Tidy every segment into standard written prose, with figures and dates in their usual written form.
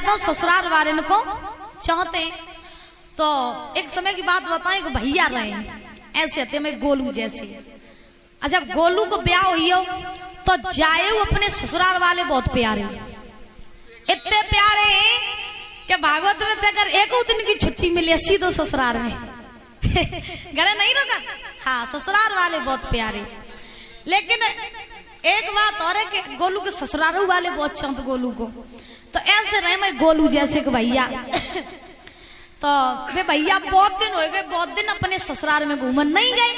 ज्यादा ससुराल वाले को चाहते। तो एक समय की बात बताएं कि भैया रहे ऐसे थे मैं गोलू जैसे। अच्छा गोलू को ब्याह हुई हो तो जाए अपने ससुराल वाले बहुत प्यारे, इतने प्यारे कि भागवत में देखकर एक दिन की छुट्टी मिली सीधो ससुराल में घरे नहीं रुका। हाँ ससुराल वाले बहुत प्यारे। लेकिन एक बात और है कि गोलू के ससुराल वाले बहुत चाहते गोलू को। तो ऐसे रहे मैं गोलू जैसे कि भैया तो वे भैया बहुत दिन हो गए, बहुत दिन अपने ससुराल में घूमन नहीं गए।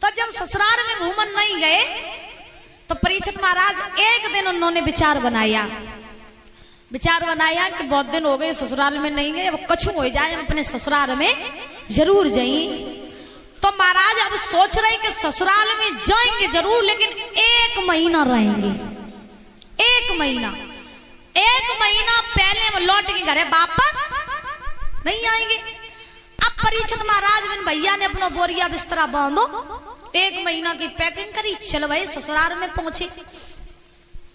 तो जब ससुराल में घूमन नहीं गए तो परीक्षित महाराज एक दिन उन्होंने विचार बनाया कि बहुत दिन हो गए ससुराल में नहीं गए, अब कछु हो जाए अपने ससुराल में जरूर जाइए। तो महाराज अब सोच रहे कि ससुराल में जाएंगे जरूर, लेकिन 1 महीना रहेंगे। 1 महीना पहले वो लौट के घरे वापस नहीं आएंगे। अब परीक्षित महाराज बिन भैया ने अपना बोरिया बिस्तरा बांधो, 1 महीना की पैकिंग करी, चल भाई ससुराल में पहुंचे।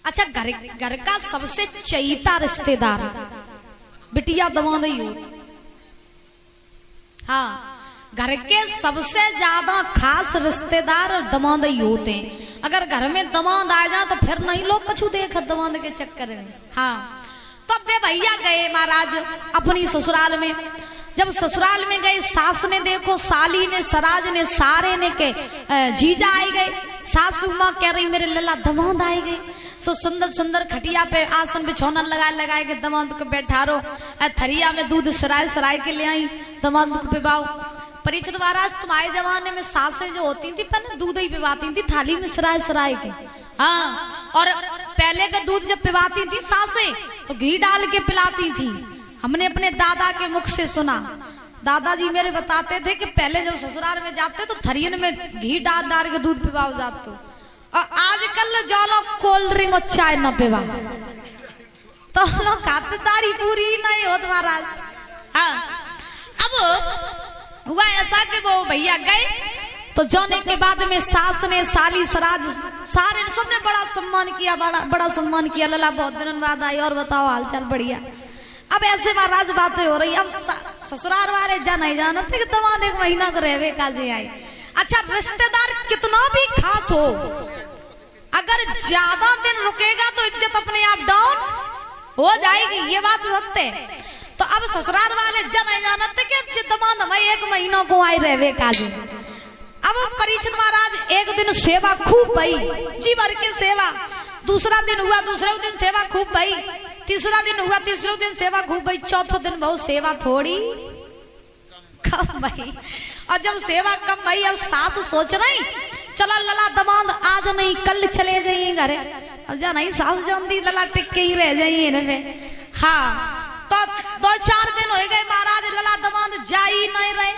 अच्छा घर का सबसे चहीता रिश्तेदार बिटिया दमादई होती। हाँ घर के सबसे ज्यादा खास रिश्तेदार दमादई होते हैं। अगर घर में दमाद आ जाए तो फिर नहीं लोग कछु देख दमाद के चक्कर में। हाँ तो वे भैया गए महाराज अपनी ससुराल में। जब ससुराल में गए सास ने देखो, साली ने, सराज ने, सारे ने के जीजा आए गए। सासू माँ कह रही मेरे लल्ला दमाद आए गए। सो सुंदर सुंदर खटिया पे आसन बिछौना लगाए के दमाद को बैठारो, थरिया में दूध सराय के ले आई दमाद को पिबाओ। परीक्षित महाराज तुम्हारे जमाने में सासें जो होती थी पहले दूध ही पिबाती थी थाली में सराय के। हाँ और पहले का दूध जब पिबाती थी सासें तो घी डाल के पिलाती थी। हमने अपने दादा के मुख से सुना, दादाजी मेरे बताते थे कि पहले जब ससुराल में जाते तो थरियन में घी डाल के दूध पिबाओ जाते। और आजकल जो लोग कोल्ड ड्रिंक और चाय न पिबा तो लोग खातिरदारी पूरी नहीं हो महाराज। हाँ अब हुआ ऐसा कि वो भैया गए तो जाने के बाद में सास ने, साली, सराज सारे सबने बड़ा सम्मान किया, बड़ा सम्मान किया। लला बहुत दिनों बाद आई और बताओ हालचाल बढ़िया। अब ऐसे महाराज बातें हो रही। अब ससुराल वाले नहीं जानते कि दमाद 1 महीना को रहवे काजे आए। अच्छा रिश्तेदार कितना भी खास हो अगर ज्यादा दिन रुकेगा तो इज्जत अपने आप डाउन हो जाएगी, ये बात सत्य है। तो अब ससुराल वाले नहीं जानते कि दमाद हमें 1 महीना को आए रहवे काजे। अब परीक्षित महाराज एक दिन सेवा खूब भई, जी भर के सेवा। दूसरा दिन हुआ, दूसरे दिन सेवा खूब भई। तीसरा दिन हुआ, तीसरे दिन सेवा खूब भई। चौथा दिन बहुत सेवा थोड़ी कम भई। और जब सेवा कम भई अब सास सोच रही चला लला दमाद आज नहीं कल चले जाइए घरे। अब जा नहीं सास जानती लला टिक के ही रह जाइए इनमें। हाँ तो 2-4 दिन हो गए महाराज लला दमाद जा ही नहीं रहे।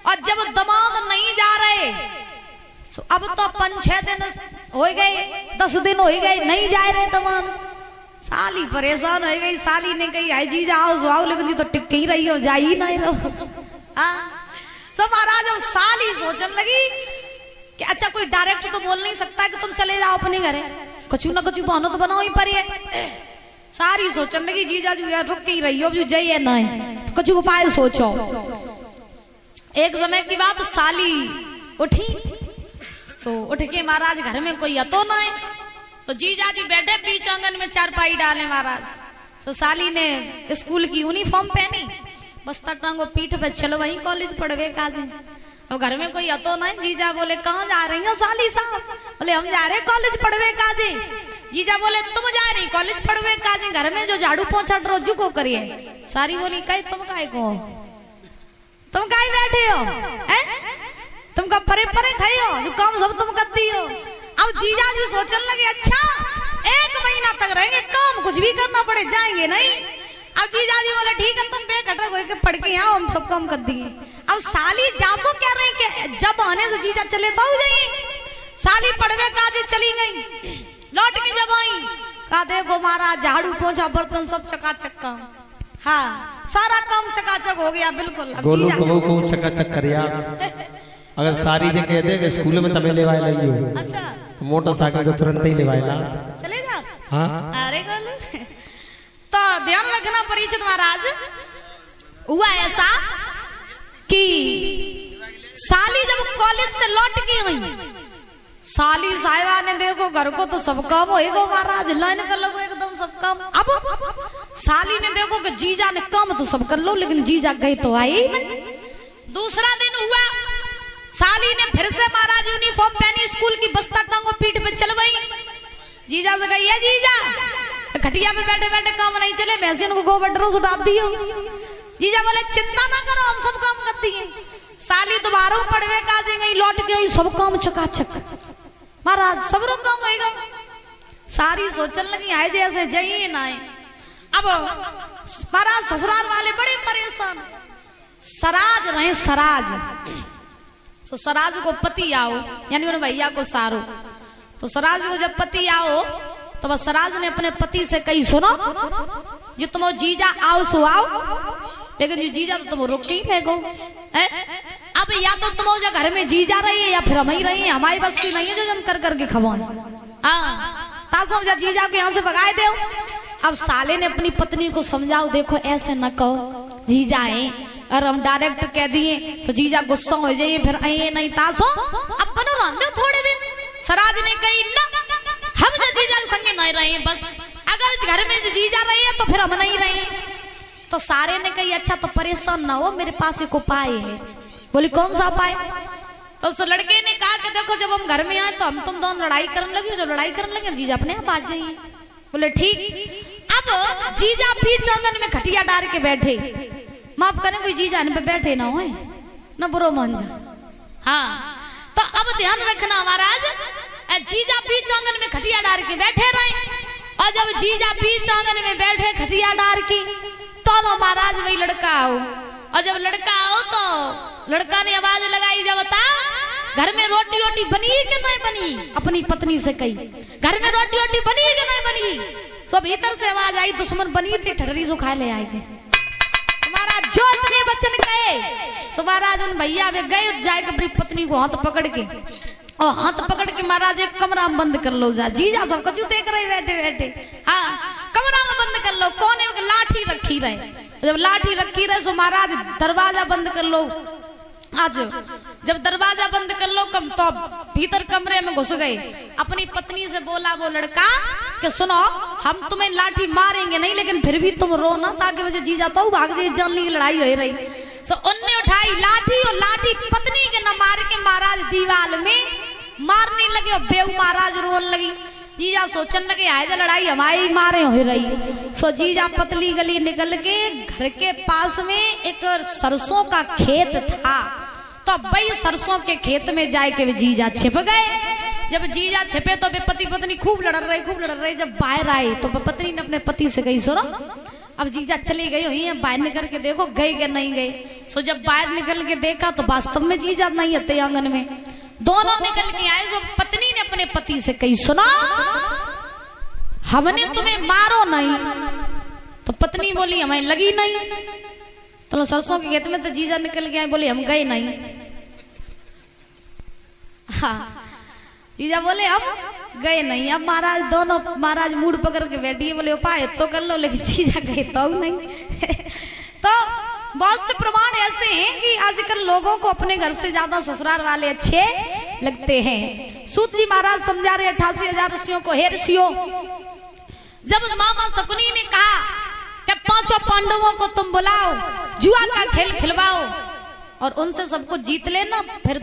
और जब दमाद नहीं जा रहे अब तो 5-6 दिन हो गए, 10 दिन हो गए नहीं जा रहे दमाद। साली परेशान हो गई। साली ने कही आई जी जाओ जाओ, लेकिन तो टिक ही रही हो, जा ही नहीं रहो। तो महाराज अब साली सोचने लगी कि अच्छा कोई डायरेक्ट तो बोल नहीं सकता कि तुम चले जाओ अपने घरे, कुछ ना कुछ बहाना तो बनाओ ही पर। सारी सोचने लगी जीजा जी यार रुक ही रही हो, जाइए नहीं कुछ उपाय सोचो। एक समय की बात साली उठी, उठ के महाराज घर में कोई अतो ना है तो जीजा जी बैठे बीच आंगन में चारपाई डाले महाराज। तो साली ने स्कूल की यूनिफॉर्म पहनी, बस्ता टांगो पीठ पे, चलो वही कॉलेज पढ़वे काजे। और घर में कोई अतो ना है। जीजा बोले कहाँ जा रही हो साली साहब? बोले हम जा रहे कॉलेज पढ़वे काजे। जीजा बोले तुम जा रही कॉलेज पढ़वे काजे, घर में जो झाड़ू पोछा रोजू को करिए। सारी बोली कही तुम काय को, तुम काय बैठे हो, तुम का परे परे खाई हो, जो काम सब तुम करती हो। अब जीजा जी सोचने लगे अच्छा 1 महीना तक रहेंगे, काम कुछ भी करना पड़े जाएंगे नहीं। अब जीजा जी बोले ठीक है तुम बेखटक होके पढ़ के आओ, हम सब काम कर दिए। अब साली जासो कह रही कि जब आने से जीजा चले तो जाइए। साली पढ़वे काजे चली गई, लौट के जब आई कहा देखो महाराज झाड़ू पोछा बर्तन सब चकाचक काम। हाँ सारा काम चकाचक हो गया बिल्कुल। गोलू को चकाचक करिया। अगर सारी जे कह दे कि स्कूल में तमे लेवाए लई हो, अच्छा मोटरसाइकिल तो तुरंत ही लेवाए ला चले जा। हाँ अरे गोलू तो ध्यान रखना परीक्षित महाराज, हुआ ऐसा कि साली जब कॉलेज से लौट के आई, साली साहिबा ने देखो घर को तो सब काम होएगा महाराज, लाइन कर लो एकदम सब काम। अब साली ने देखो कि जीजा ने काम तो सब कर लो, लेकिन जीजा गए तो आए ही नहीं। दूसरा दिन हुआ, साली ने फिर से महाराज यूनिफॉर्म पहनी, स्कूल की बस्ता टांगो पीठ पे चल गई। जीजा से गई है, जीजा खटिया पे बैठे बैठे काम नहीं चले, भैंसिन को गोबर रोज उठा दियो। जीजा बोले चिंता ना करो, हम सब काम करती हैं। साली दोबारा पड़वे का गई, लौट गई, सब काम चकाचक महाराज, सब रो काम होएगा। सारी सोचने लगी आए जैसे जई ना आए। अब महाराज ससुराल वाले बड़े परेशान, सराज रहे सराज, तो सराज को पति आओ, यानी उन भैया को सारो, तो सराज को जब पति आओ तो बस सराज ने अपने पति से कही सुनो, जो तुम जीजा आओ सो आओ, लेकिन जो जीजा तो तुम रुकते ही रह गो। अब या तो तुम जो घर में जीजा रही है या फिर हम ही रही है, हमारी बस की नहीं है जो हम कर करके खवाएं। हाँ तासो जीजा को यहाँ से भगाए दो। अब साले ने अपनी पत्नी को समझाओ, देखो ऐसे न कहो, जीजा है, और हम डायरेक्ट कह दिए तो जीजा गुस्सा हो जाइए, फिर आइए नहीं। तासो अब बनो रहने थोड़े दिन। सराज ने कही ना, हम जो जीजा के संगे नहीं रहे, बस अगर घर में जो जीजा रही है तो फिर हम नहीं रहे। तो सारे ने कही अच्छा तो परेशान ना हो, मेरे पास एक उपाय है। बोली कौन सा उपाय? तो उस लड़के ने कहा कि देखो जब हम घर में आए तो हम तुम दोनों लड़ाई करने लगे, जब लड़ाई करने लगे जीजा अपने आप आ जाइए। बोले ठीक। अब जीजा बीच आंगन में खटिया डाल के बैठे, माफ करें कोई जीजा पे बैठे ना हो ना बुरो मान जा। हाँ तो अब ध्यान रखना महाराज, जीजा बीच आंगन में खटिया डाल के बैठे रहे, और जब जीजा बीच आंगन में बैठे खटिया डाल की, तो नो महाराज वही लड़का आओ, और जब लड़का आओ तो लड़का ने आवाज लगाई, जब बता घर में रोटी रोटी बनी कि नहीं बनी? अपनी पत्नी से कही घर में रोटी रोटी बनी कि नहीं बनी? तो भीतर से आवाज आई दुश्मन बनी थी, ठटरी सो खा ले आएगी। महाराज जो इतने वचन कहे, सो महाराज उन भैया में गए जाके अपनी पत्नी को हाथ पकड़ के, और हाथ पकड़ के महाराज एक कमरा में बंद कर लो जा। जीजा सब कुछ देख रहे बैठे बैठे। हाँ कमरा में बंद कर लो, कोने में लाठी रखी रहे, जब लाठी रखी रहे सो महाराज दरवाजा बंद कर लो। आज जब दरवाजा बंद कर लो कम, तो भीतर कमरे में घुस गए। अपनी पत्नी से बोला वो लड़का कि सुनो हम तुम्हें लाठी मारेंगे नहीं, लेकिन फिर भी तुम रो ना, ताकि वजह जीजा तो भाग जाए, जानने की लड़ाई हो रही। तो उनने उठाई लाठी, और लाठी पत्नी के न मार के महाराज दीवार में मारने लगे, और बेऊ महाराज रोने लगी। जीजा सोचने लगे आए जा लड़ाई हमारी मारे हो रही। सो जीजा पतली गली निकल के घर के पास में एक सरसों का खेत था, तो भाई सरसों के खेत में जाए के जीजा छिप गए। जब जीजा छिपे तो पति पत्नी खूब लड़ रहे। जब बाहर आए तो पत्नी ने अपने पति से कही सुनो, अब जीजा चली गई हुई है, बाहर निकल के देखो गए कि नहीं गए। सो जब बाहर निकल के देखा तो वास्तव में जीजा नहीं है आंगन में। दोनों निकल के आए, तो पत्नी ने अपने पति से कही सुनो हमने तुम्हें मारो नहीं, तो पत्नी बोली हमें लगी नहीं। तो सरसों के खेत में तो जीजा निकल गया, बोले हम गए नहीं। हाँ जीजा बोले हम गए नहीं। अब महाराज दोनों महाराज मूड पकड़ के बैठी है, बोले उपाय तो कर लो, लेकिन जीजा गए तो नहीं। तो बहुत से प्रमाण ऐसे हैं कि आजकल लोगों को अपने घर से ज्यादा ससुराल वाले अच्छे लगते हैं। सूत जी महाराज समझा रहे 88,000 ऋषियों को, हे ऋषियों जब मामा शकुनी ने कहा कि 5 पांडवों को तुम बुलाओ, जुआ का खेल खिलवाओ और उनसे सबको जीत लेना, फिर